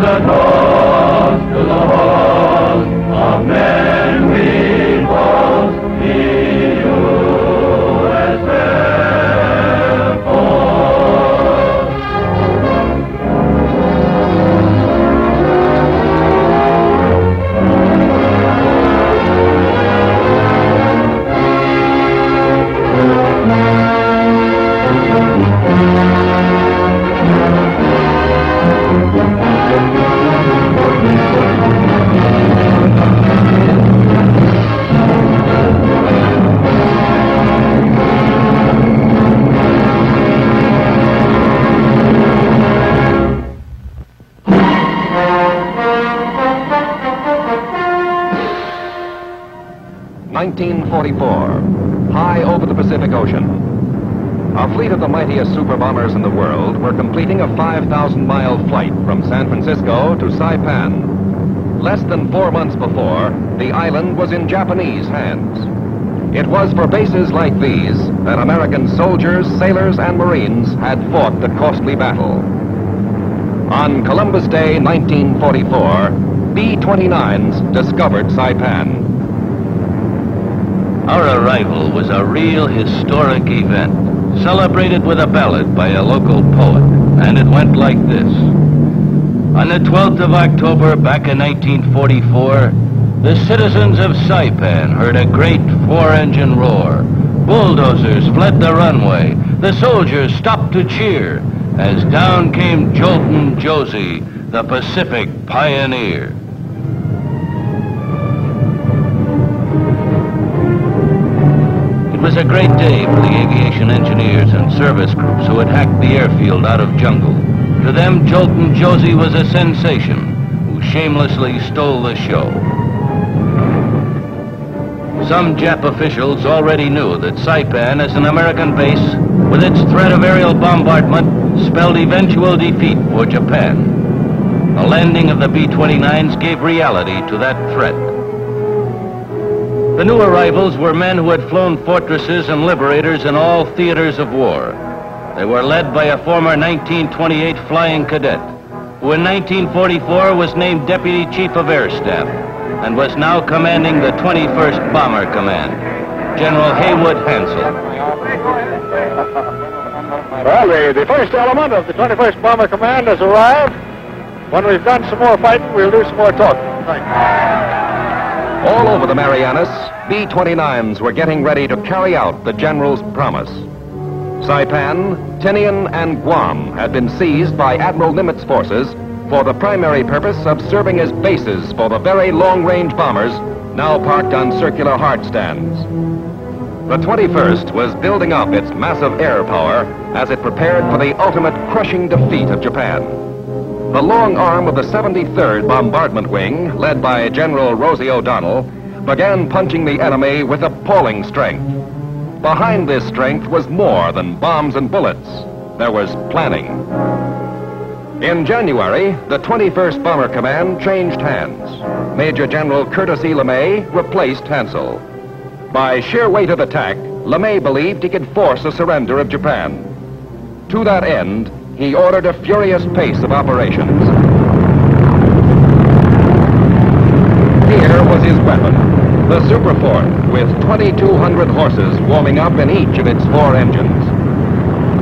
a toast to the host of men we boast, the USA. High over the Pacific Ocean. A fleet of the mightiest super bombers in the world were completing a 5,000-mile flight from San Francisco to Saipan. Less than 4 months before, the island was in Japanese hands. It was for bases like these that American soldiers, sailors, and Marines had fought the costly battle. On Columbus Day 1944, B-29s discovered Saipan. Our arrival was a real historic event, celebrated with a ballad by a local poet, and it went like this. On the 12th of October, back in 1944, the citizens of Saipan heard a great 4-engine roar. Bulldozers fled the runway. The soldiers stopped to cheer as down came Jolton Josie, the Pacific pioneer. It was a great day for the aviation engineers and service groups who had hacked the airfield out of jungle. To them, Jolton Josie was a sensation who shamelessly stole the show. Some Jap officials already knew that Saipan, as an American base, with its threat of aerial bombardment, spelled eventual defeat for Japan. The landing of the B-29s gave reality to that threat. The new arrivals were men who had flown fortresses and liberators in all theaters of war. They were led by a former 1928 flying cadet, who in 1944 was named Deputy Chief of Air Staff and was now commanding the 21st Bomber Command, General Haywood Hansel. Well, the first element of the 21st Bomber Command has arrived. When we've done some more fighting, we'll do some more talking. Thank you. All over the Marianas, B-29s were getting ready to carry out the General's promise. Saipan, Tinian, and Guam had been seized by Admiral Nimitz forces for the primary purpose of serving as bases for the very long-range bombers now parked on circular hard stands. The 21st was building up its massive air power as it prepared for the ultimate crushing defeat of Japan. The long arm of the 73rd Bombardment Wing, led by General Rosie O'Donnell, began punching the enemy with appalling strength. Behind this strength was more than bombs and bullets. There was planning. In January, the 21st Bomber Command changed hands. Major General Curtis E. LeMay replaced Hansel. By sheer weight of attack, LeMay believed he could force a surrender of Japan. To that end, he ordered a furious pace of operations. Here was his weapon, the Superfort, with 2,200 horses warming up in each of its 4 engines.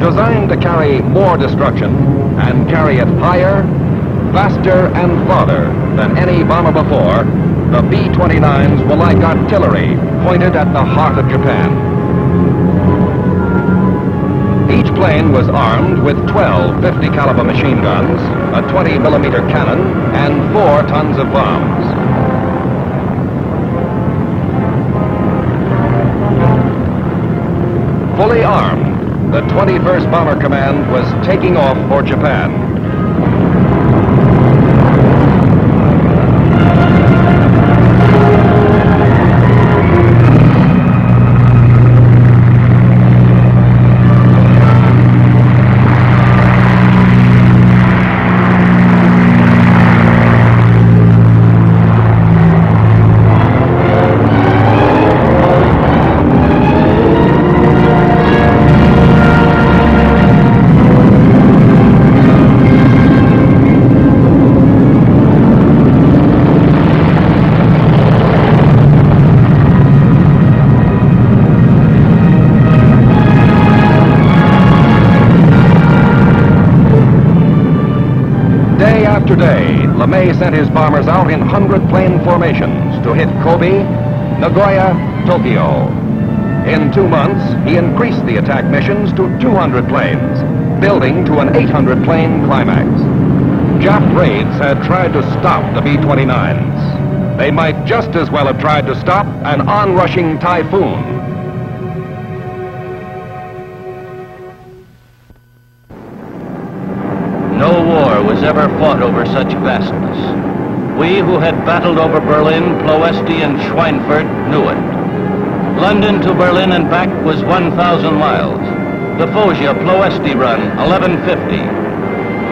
Designed to carry more destruction and carry it higher, faster, and farther than any bomber before, the B-29s were like artillery pointed at the heart of Japan. Each plane was armed with 12 50-caliber machine guns, a 20-millimeter cannon, and 4 tons of bombs. Fully armed, the 21st Bomber Command was taking off for Japan. after day, LeMay sent his bombers out in 100-plane formations to hit Kobe, Nagoya, Tokyo. In 2 months, he increased the attack missions to 200 planes, building to an 800-plane climax. Jap raids had tried to stop the B-29s. They might just as well have tried to stop an onrushing typhoon. No war was ever fought over such vastness. We who had battled over Berlin, Ploesti, and Schweinfurt knew it. London to Berlin and back was 1,000 miles. The Foggia Ploesti run, 1150.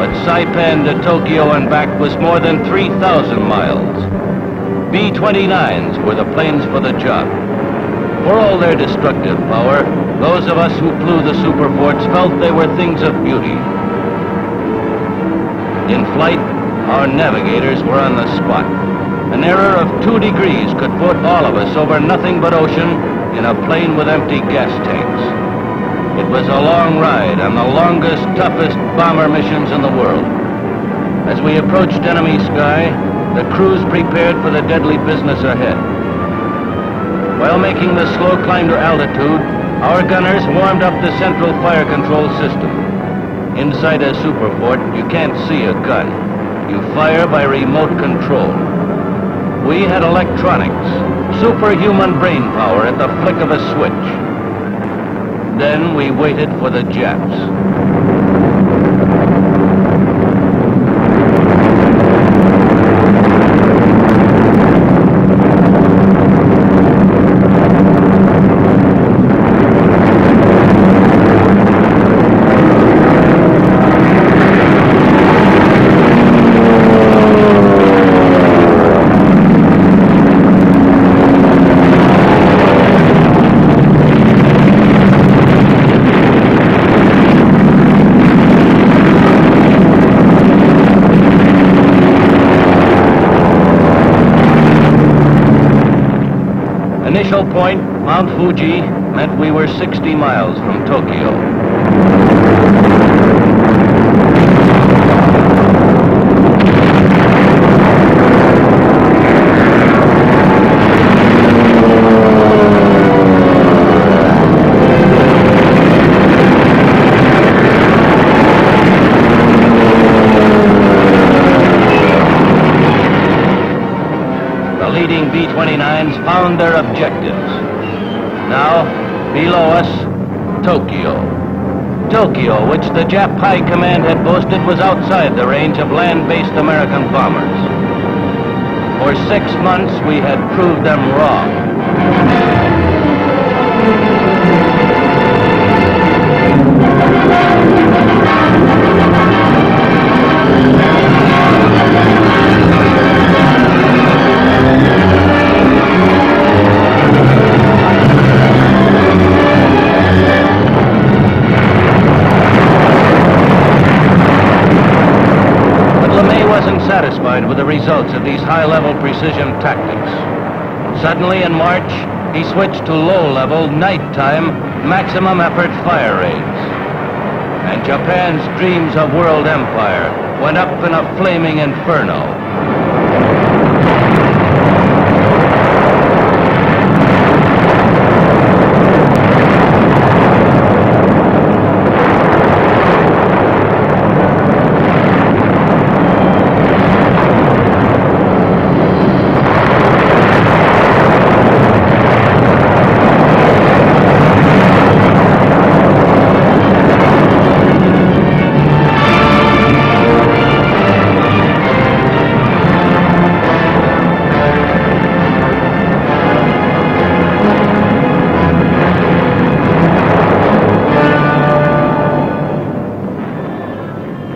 But Saipan to Tokyo and back was more than 3,000 miles. B-29s were the planes for the job. For all their destructive power, those of us who flew the Superforts felt they were things of beauty. In flight, our navigators were on the spot. An error of 2 degrees could put all of us over nothing but ocean in a plane with empty gas tanks. It was a long ride on the longest, toughest bomber missions in the world. As we approached enemy sky, the crews prepared for the deadly business ahead. While making the slow climb to altitude, our gunners warmed up the central fire control system. Inside a Superfort, you can't see a gun. You fire by remote control. We had electronics, superhuman brain power at the flick of a switch. Then we waited for the Japs. Initial point, Mount Fuji, meant we were 60 miles from Tokyo. B-29s found their objectives. Now, below us, Tokyo. Tokyo, which the Jap High Command had boasted was outside the range of land-based American bombers. For 6 months, we had proved them wrong. Satisfied with the results of these high-level precision tactics. Suddenly in March, he switched to low-level, nighttime, maximum effort fire raids. And Japan's dreams of world empire went up in a flaming inferno.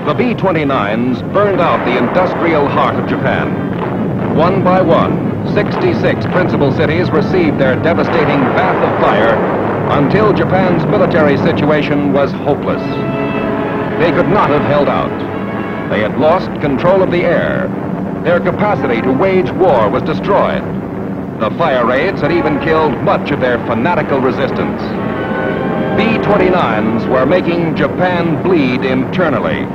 The B-29s burned out the industrial heart of Japan. One by one, 66 principal cities received their devastating bath of fire until Japan's military situation was hopeless. They could not have held out. They had lost control of the air. Their capacity to wage war was destroyed. The fire raids had even killed much of their fanatical resistance. B-29s were making Japan bleed internally.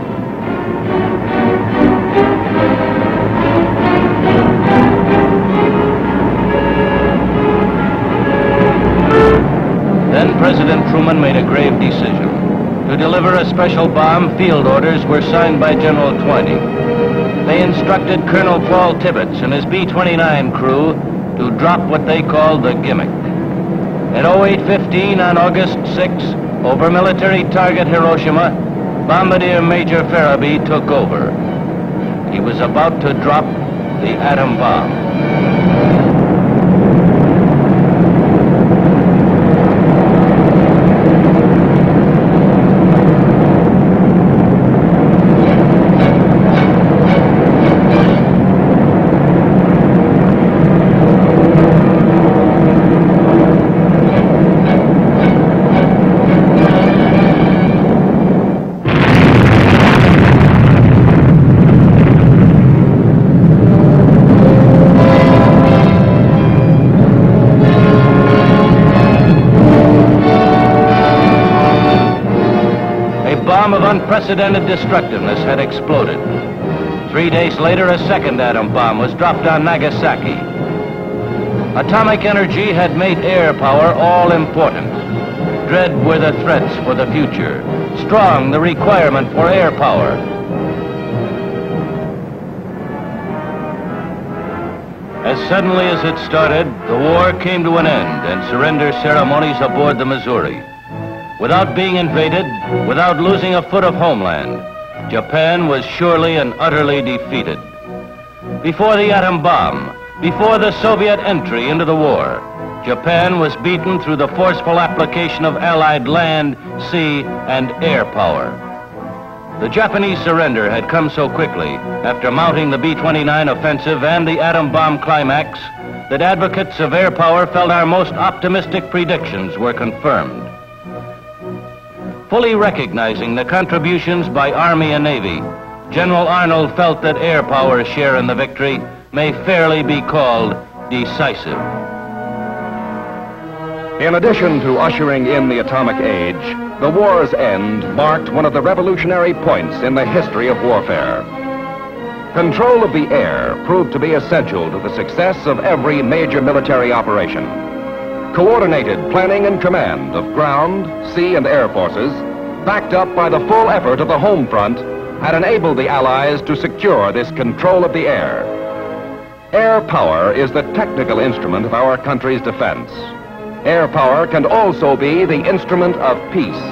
deliver a special bomb, field orders were signed by General Twining. They instructed Colonel Paul Tibbets and his B-29 crew to drop what they called the gimmick. At 08:15 on August 6, over military target Hiroshima, Bombardier Major Farabee took over. He was about to drop the atom bomb. Of unprecedented destructiveness had exploded. 3 days later, a second atom bomb was dropped on Nagasaki. Atomic energy had made air power all important. Dread were the threats for the future. Strong the requirement for air power. As suddenly as it started, the war came to an end and surrender ceremonies aboard the Missouri. Without being invaded, without losing a foot of homeland, Japan was surely and utterly defeated. Before the atom bomb, before the Soviet entry into the war, Japan was beaten through the forceful application of Allied land, sea, and air power. The Japanese surrender had come so quickly after mounting the B-29 offensive and the atom bomb climax that advocates of air power felt our most optimistic predictions were confirmed. Fully recognizing the contributions by Army and Navy, General Arnold felt that air power's share in the victory may fairly be called decisive. In addition to ushering in the atomic age, the war's end marked one of the revolutionary points in the history of warfare. Control of the air proved to be essential to the success of every major military operation. Coordinated planning and command of ground, sea, and air forces, backed up by the full effort of the home front, had enabled the Allies to secure this control of the air. Air power is the technical instrument of our country's defense. Air power can also be the instrument of peace.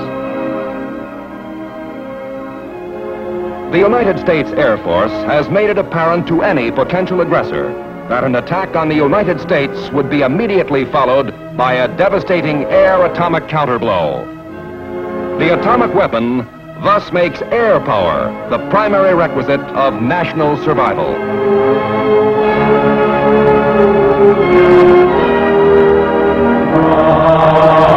The United States Air Force has made it apparent to any potential aggressor that an attack on the United States would be immediately followed by a devastating air atomic counterblow. The atomic weapon thus makes air power the primary requisite of national survival. Oh.